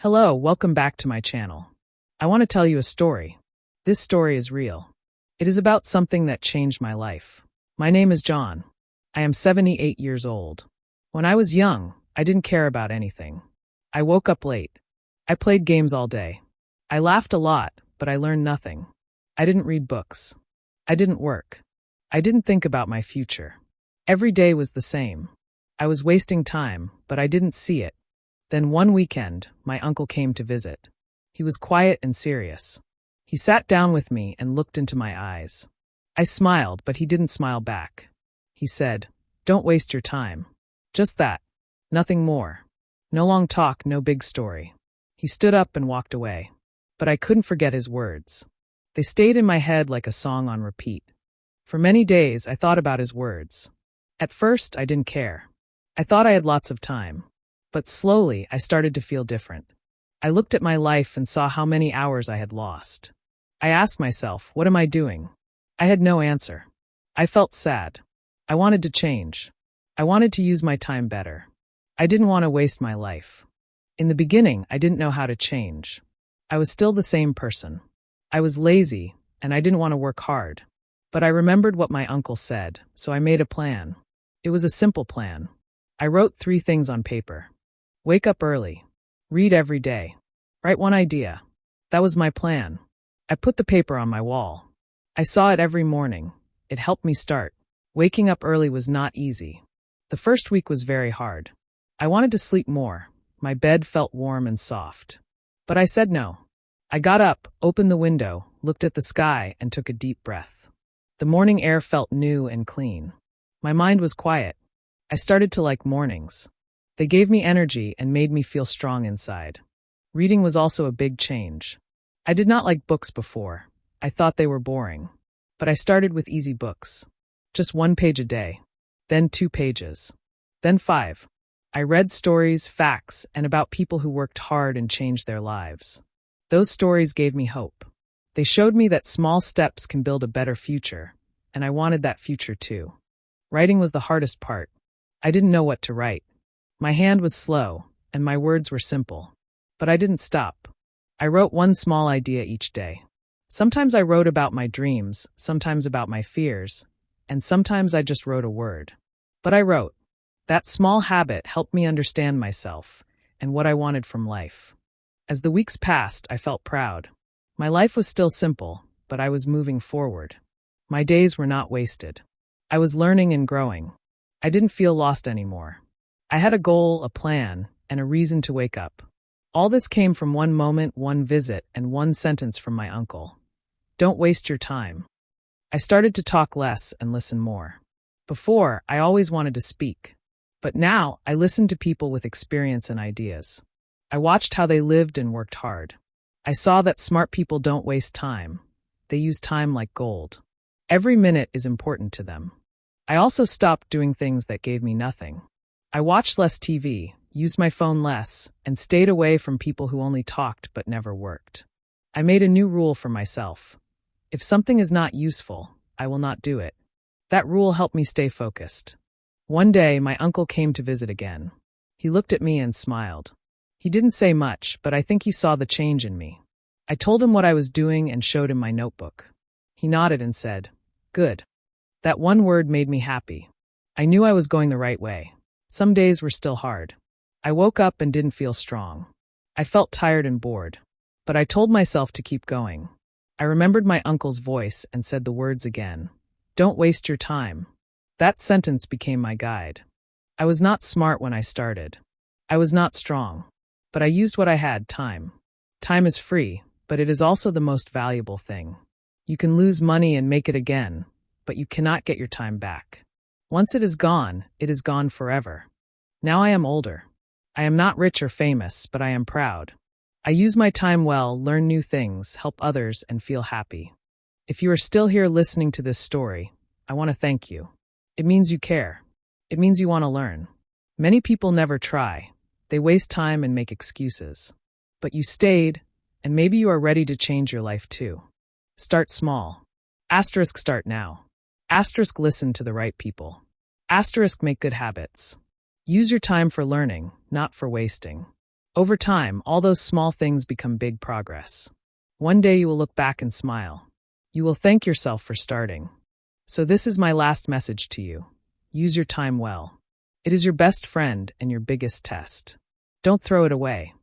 Hello, welcome back to my channel. I want to tell you a story. This story is real. It is about something that changed my life. My name is John. I am 78 years old. When I was young, I didn't care about anything. I woke up late. I played games all day. I laughed a lot, but I learned nothing. I didn't read books. I didn't work. I didn't think about my future. Every day was the same. I was wasting time, but I didn't see it. Then one weekend, my uncle came to visit. He was quiet and serious. He sat down with me and looked into my eyes. I smiled, but he didn't smile back. He said, "Don't waste your time." Just that. Nothing more. No long talk, no big story. He stood up and walked away. But I couldn't forget his words. They stayed in my head like a song on repeat. For many days, I thought about his words. At first, I didn't care. I thought I had lots of time. But slowly, I started to feel different. I looked at my life and saw how many hours I had lost. I asked myself, what am I doing? I had no answer. I felt sad. I wanted to change. I wanted to use my time better. I didn't want to waste my life. In the beginning, I didn't know how to change. I was still the same person. I was lazy, and I didn't want to work hard. But I remembered what my uncle said, so I made a plan. It was a simple plan. I wrote 3 things on paper. Wake up early. Read every day. Write one idea. That was my plan. I put the paper on my wall. I saw it every morning. It helped me start. Waking up early was not easy. The first week was very hard. I wanted to sleep more. My bed felt warm and soft. But I said no. I got up, opened the window, looked at the sky, and took a deep breath. The morning air felt new and clean. My mind was quiet. I started to like mornings. They gave me energy and made me feel strong inside. Reading was also a big change. I did not like books before. I thought they were boring. But I started with easy books. Just 1 page a day. Then 2 pages. Then 5. I read stories, facts, and about people who worked hard and changed their lives. Those stories gave me hope. They showed me that small steps can build a better future, and I wanted that future too. Writing was the hardest part. I didn't know what to write. My hand was slow, and my words were simple. But I didn't stop. I wrote one small idea each day. Sometimes I wrote about my dreams, sometimes about my fears, and sometimes I just wrote a word. But I wrote. That small habit helped me understand myself and what I wanted from life. As the weeks passed, I felt proud. My life was still simple, but I was moving forward. My days were not wasted. I was learning and growing. I didn't feel lost anymore. I had a goal, a plan, and a reason to wake up. All this came from one moment, one visit, and one sentence from my uncle. Don't waste your time. I started to talk less and listen more. Before, I always wanted to speak. But now, I listened to people with experience and ideas. I watched how they lived and worked hard. I saw that smart people don't waste time. They use time like gold. Every minute is important to them. I also stopped doing things that gave me nothing. I watched less TV, used my phone less, and stayed away from people who only talked but never worked. I made a new rule for myself. If something is not useful, I will not do it. That rule helped me stay focused. One day, my uncle came to visit again. He looked at me and smiled. He didn't say much, but I think he saw the change in me. I told him what I was doing and showed him my notebook. He nodded and said, "Good." That one word made me happy. I knew I was going the right way. Some days were still hard. I woke up and didn't feel strong. I felt tired and bored. But I told myself to keep going. I remembered my uncle's voice and said the words again. Don't waste your time. That sentence became my guide. I was not smart when I started. I was not strong. But I used what I had, time. Time is free, but it is also the most valuable thing. You can lose money and make it again, but you cannot get your time back. Once it is gone forever. Now I am older. I am not rich or famous, but I am proud. I use my time well, learn new things, help others, and feel happy. If you are still here listening to this story, I want to thank you. It means you care. It means you want to learn. Many people never try. They waste time and make excuses. But you stayed, and maybe you are ready to change your life too. Start small. Asterisk start now. Asterisk listen to the right people. Asterisk make good habits. Use your time for learning, not for wasting. Over time, all those small things become big progress. One day you will look back and smile. You will thank yourself for starting. So this is my last message to you. Use your time well. It is your best friend and your biggest test. Don't throw it away.